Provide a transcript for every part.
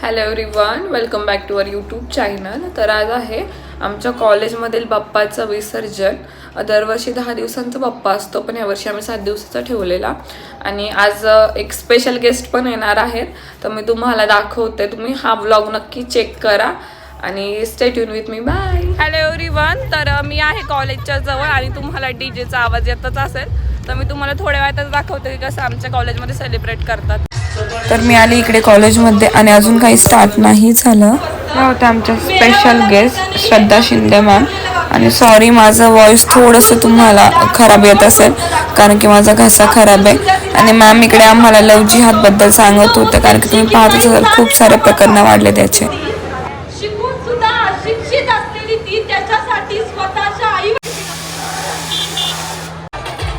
Hello everyone, welcome back to our YouTube channel. तर आज आहे आमच्या कॉलेजमधील बाप्पाचं विसर्जन. दरवर्षी 10 दिवसांचा बाप्पा असतो, पण यावर्षी आम्ही 7 दिवसाचा ठेवलेला. आणि आज एक स्पेशल गेस्ट पण येणार आहेत, तर मी तुम्हाला दाखवते. तुम्ही हा व्लॉग नक्की चेक करा आणि stay tune with me. Bye. Hello everyone, तर मी आहे कॉलेजच्या जवळ आणि तुम्हाला डीजेचा आवाज येतच असेल, तर मी तुम्हाला थोड्या वेळातच दाखवते की कसं आमच्या कॉलेजमध्ये सेलिब्रेट करतात. तर मी आली इकडे कॉलेजमध्ये आणि अजून काही स्टार्ट नाही झालं. या होत्या आमच्या स्पेशल गेस्ट श्रद्धा शिंदे मॅम. आणि सॉरी, माझं व्हॉइस थोडंसं तुम्हाला खराब येत असेल कारण की माझा घसा खराब आहे. आणि मॅम इकडे आम्हाला लव जिहादबद्दल सांगत होते, कारण की तुम्ही पाहतच असाल खूप सारे प्रकरण वाढले त्याचे.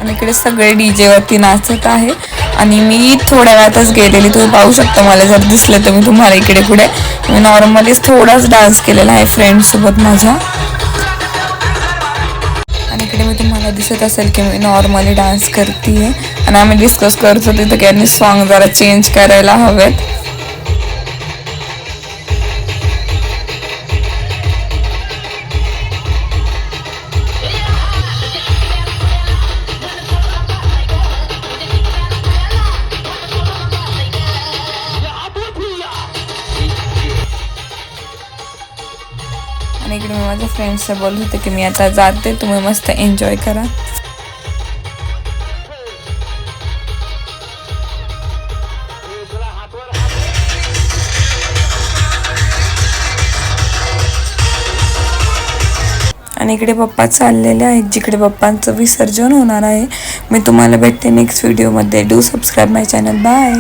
आणि इकडे सगळे डीजे वरती नाचत आहे आणि मी थोड्या वेळातच गेलेली. तुम्ही पाहू शकता, मला जर दिसलं तर मी तुम्हाला इकडे पुढे मी नॉर्मलीच थोडाच डान्स केलेला आहे फ्रेंड्ससोबत माझ्या. आणि इकडे मी तुम्हाला दिसत असेल की मी नॉर्मली डान्स करते आणि आम्ही डिस्कस करत होते तर यांनी सॉन्ग जरा चेंज करायला हवेत. आणि इकडे मी माझ्या फ्रेंड्सला बोलत होते की मी आता जाते, तुम्ही मस्त एन्जॉय करा. आणि इकडे पप्पा चाललेले आहेत जिकडे पप्पांचं विसर्जन होणार आहे. मी तुम्हाला भेटते नेक्स्ट व्हिडिओमध्ये. Do subscribe my channel. Bye.